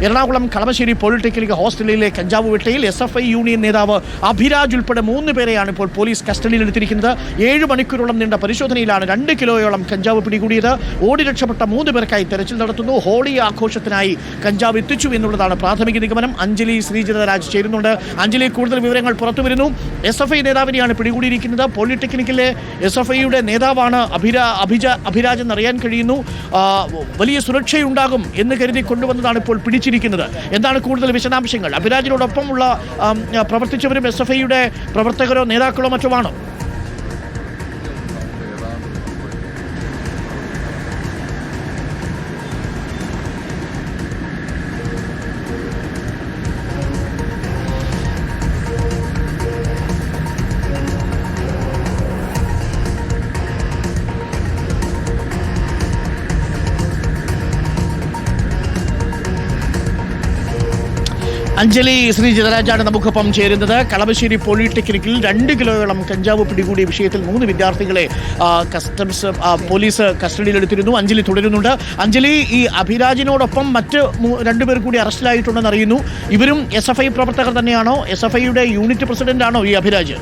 Ernakulam Kalamassery polytechnic ഹോസ്റ്റലിലെ കഞ്ചാവ് വെട്ടയിൽ SFI union നേതാവ് അഭിരാജ് ഉൾപ്പെടെ 3 പേരെയാണ് ഇപ്പോൾ പോലീസ് കസ്റ്റഡിയിലെടുത്തിരിക്കുന്നത്. 7 മണിക്കൂറോളം നീണ്ട പരിശോധനയിലാണ് 2 കിലോയോളം കഞ്ചാവ് പിടികൂടിയത്. ഓടി രക്ഷപ്പെട്ട 3 പേർക്കായി തെരച്ചിൽ നടത്തുന്നു. ഹോളി ആഘോഷത്തിനായി കഞ്ചാവ് എത്തിച്ചു എന്നുള്ളതാണ് പ്രാഥമിക നിഗമനം. അഞ്ജലി ശ്രീജിതരാജ് ചേരുന്നുണ്ട്. അഞ്ജലി, കൂടുതൽ വിവരങ്ങൾ പുറത്തുവരുന്നു. SFI നേതാവിനെയാണ് പിടികൂടിയിരിക്കുന്നത്. പോളിടെക്നിക്കിലെ SFIയുടെ നേതാവാണ് അഭിരാജ് എന്നറിയാൻ കഴിയുന്നു. വലിയ സുരക്ഷയുണ്ടാകും എന്ന് കരുതി കൊണ്ടുവന്നതാണ് ഇപ്പോൾ പിടിച്ചിരിക്കുന്നത്. എന്താണ് കൂടുതൽ വിശദാംശങ്ങൾ? അഭിരാജിനോടൊപ്പമുള്ള പ്രവർത്തിച്ചവരും SFIയുടെ പ്രവർത്തകരോ നേതാക്കളോ മറ്റുമാണോ? അഞ്ജലി ശ്രീജിതരാജാണ് നമുക്കൊപ്പം ചേരുന്നത്. കളമശ്ശേരി പോളിടെക്നിക്കിൽ 2 കിലോയോളം കഞ്ചാവ് പിടികൂടിയ വിഷയത്തിൽ 3 വിദ്യാർത്ഥികളെ പോലീസ് കസ്റ്റഡിയിലെടുത്തിരുന്നു. അഞ്ജലി തുടരുന്നുണ്ട്. അഞ്ജലി, ഈ അഭിരാജിനോടൊപ്പം മറ്റ് 2 പേർ കൂടി അറസ്റ്റിലായിട്ടുണ്ടെന്ന് അറിയുന്നു. ഇവരും SFI പ്രവർത്തകർ തന്നെയാണോ? SFIയുടെ യൂണിറ്റ് പ്രസിഡന്റ് ആണോ ഈ അഭിരാജ്?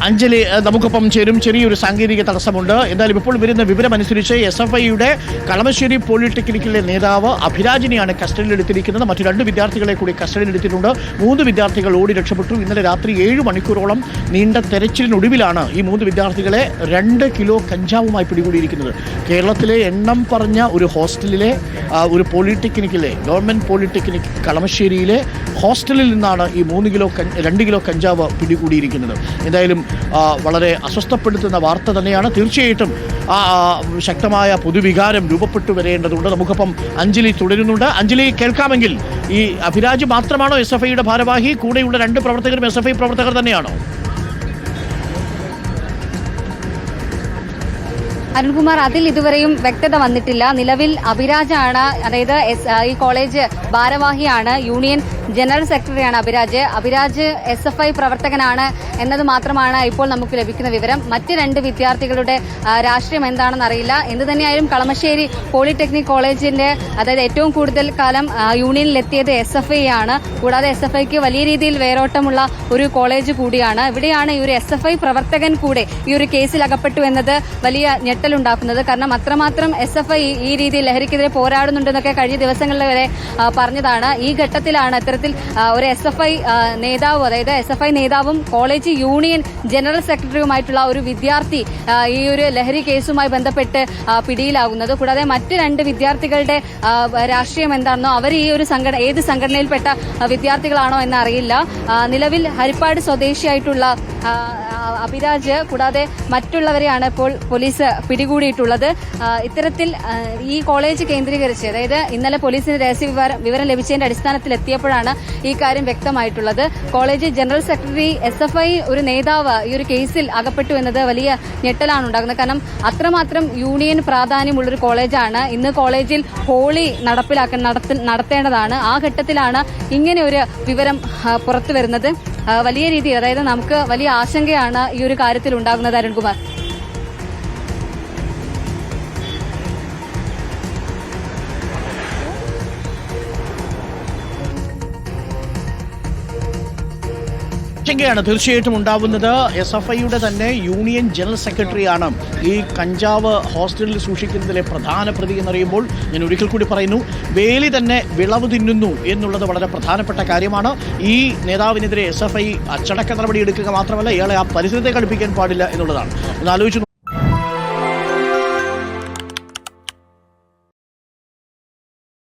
അഞ്ജലി നമുക്കൊപ്പം ചേരും. ചെറിയൊരു സാങ്കേതിക തടസ്സമുണ്ട്. എന്തായാലും ഇപ്പോൾ വരുന്ന വിവരമനുസരിച്ച് SFIയുടെ കളമശ്ശേരി പോളിടെക്നിക്കിലെ നേതാവ് അഭിരാജിനെയാണ് കസ്റ്റഡിയിലെടുത്തിരിക്കുന്നത്. മറ്റു 2 വിദ്യാർത്ഥികളെ കൂടി കസ്റ്റഡിയിലെടുത്തിട്ടുണ്ട്. 3 വിദ്യാർത്ഥികൾ ഓടി രക്ഷപ്പെട്ടു. ഇന്നലെ രാത്രി 7 മണിക്കൂറോളം നീണ്ട തെരച്ചിലിനൊടുവിലാണ് ഈ 3 വിദ്യാർത്ഥികളെ 2 കിലോ കഞ്ചാവുമായി പിടികൂടിയിരിക്കുന്നത്. കേരളത്തിലെ എണ്ണം പറഞ്ഞ ഒരു ഹോസ്റ്റലിലെ ഒരു പോളിടെക്നിക്കിലെ ഗവൺമെൻറ് പോളിടെക്നിക് കളമശ്ശേരിയിലെ ഹോസ്റ്റലിൽ നിന്നാണ് ഈ 2 കിലോ കഞ്ചാവ് പിടികൂടിയിരിക്കുന്നത്. എന്തായാലും വളരെ അസ്വസ്ഥപ്പെടുത്തുന്ന വാർത്ത തന്നെയാണ്. തീർച്ചയായിട്ടും ശക്തമായ പൊതുവികാരം രൂപപ്പെട്ടു വരേണ്ടതുണ്ട്. നമുക്കൊപ്പം അഞ്ജലി തുടരുന്നുണ്ട്. അഞ്ജലി, കേൾക്കാമെങ്കിൽ ഈ അഭിരാജ് മാത്രമാണോ SFIയുടെ ഭാരവാഹി? കൂടെയുള്ള 2 പ്രവർത്തകരും SFI പ്രവർത്തകർ തന്നെയാണോ? അരുൺകുമാർ, അതിൽ ഇതുവരെയും വ്യക്തത വന്നിട്ടില്ല. നിലവിൽ അഭിരാജാണ്, അതായത് ഈ കോളേജ് ഭാരവാഹിയാണ്, യൂണിയൻ ജനറൽ സെക്രട്ടറിയാണ് അഭിരാജ് SFI പ്രവർത്തകനാണ് എന്നത് മാത്രമാണ് ഇപ്പോൾ നമുക്ക് ലഭിക്കുന്ന വിവരം. മറ്റ് 2 വിദ്യാർത്ഥികളുടെ രാഷ്ട്രീയം എന്താണെന്ന് അറിയില്ല. എന്ത് തന്നെയായാലും കളമശ്ശേരി പോളിടെക്നിക് കോളേജിന്റെ, അതായത് ഏറ്റവും കൂടുതൽ കാലം യൂണിയനിലെത്തിയത് SFI ആണ്. കൂടാതെ SFIക്ക് വലിയ രീതിയിൽ വേരോട്ടമുള്ള ഒരു കോളേജ് കൂടിയാണ്. ഇവിടെയാണ് ഈ ഒരു SFI പ്രവർത്തകൻ കൂടെ ഈ ഒരു കേസിൽ അകപ്പെട്ടു എന്നത് വലിയ ഞെട്ടലുണ്ടാക്കുന്നത്. കാരണം അത്രമാത്രം SFI ഈ രീതിയിൽ ലഹരിക്കെതിരെ പോരാടുന്നുണ്ടെന്നൊക്കെ കഴിഞ്ഞ ദിവസങ്ങളിൽ വരെ പറഞ്ഞതാണ്. ഈ ഘട്ടത്തിലാണ് ഇത്തരത്തിൽ ഒരു SFI നേതാവ്, അതായത് SFI നേതാവും കോളേജ് യൂണിയൻ ജനറൽ സെക്രട്ടറിയുമായിട്ടുള്ള ഒരു വിദ്യാർത്ഥി ഈ ഒരു ലഹരി കേസുമായി ബന്ധപ്പെട്ട് പിടിയിലാകുന്നത്. കൂടാതെ മറ്റ് 2 വിദ്യാർത്ഥികളുടെ രാഷ്ട്രീയം എന്താണെന്നോ, അവർ ഈ ഒരു ഏത് സംഘടനയിൽപ്പെട്ട വിദ്യാർത്ഥികളാണോ എന്നറിയില്ല. നിലവിൽ ഹരിപ്പാട് സ്വദേശിയായിട്ടുള്ള അഭിരാജ് കൂടാതെ മറ്റുള്ളവരെയാണ് ഇപ്പോൾ പോലീസ് പിടികൂടിയിട്ടുള്ളത്. ഇത്തരത്തിൽ ഈ കോളേജ് കേന്ദ്രീകരിച്ച്, അതായത് ഇന്നലെ പോലീസിന് രഹസ്യ വിവരം ലഭിച്ചതിന്റെ അടിസ്ഥാനത്തിൽ എത്തിയപ്പോഴാണ് ഈ കാര്യം വ്യക്തമായിട്ടുള്ളത്. കോളേജ് ജനറൽ സെക്രട്ടറി SFI ഒരു നേതാവ് ഈ ഒരു കേസിൽ അകപ്പെട്ടു എന്നത് വലിയ ഞെട്ടലാണ് ഉണ്ടാകുന്നത്. കാരണം അത്രമാത്രം യൂണിയൻ പ്രാധാന്യമുള്ളൊരു കോളേജാണ്. ഇന്ന് കോളേജിൽ ഹോളി നടത്തേണ്ടതാണ്. ആ ഘട്ടത്തിലാണ് ഇങ്ങനെ ഒരു വിവരം പുറത്തു വരുന്നത്. വലിയ രീതിയിൽ, അതായത് നമുക്ക് വലിയ ആശങ്കയാണ് ഈ ഒരു കാര്യത്തിൽ ഉണ്ടാകുന്നത്. അരുൺകുമാർ, ാണ് തീർച്ചയായിട്ടും ഉണ്ടാവുന്നത്. SFIയുടെ തന്നെ യൂണിയൻ ജനറൽ സെക്രട്ടറിയാണ് ഈ കഞ്ചാവ് ഹോസ്റ്റലിൽ സൂക്ഷിക്കുന്നതിലെ പ്രധാന പ്രതി എന്നറിയുമ്പോൾ ഞാൻ ഒരിക്കൽ കൂടി പറയുന്നു, വേലി തന്നെ വിളവ് തിന്നുന്നു എന്നുള്ളത് വളരെ പ്രധാനപ്പെട്ട കാര്യമാണ്. ഈ നേതാവിനെതിരെ SFI അച്ചടക്ക നടപടി എടുക്കുക മാത്രമല്ല, ഇയാളെ ആ പരിസരത്തെ കളിപ്പിക്കാൻ പാടില്ല എന്നുള്ളതാണ്. ഒന്ന് ആലോചിച്ചു.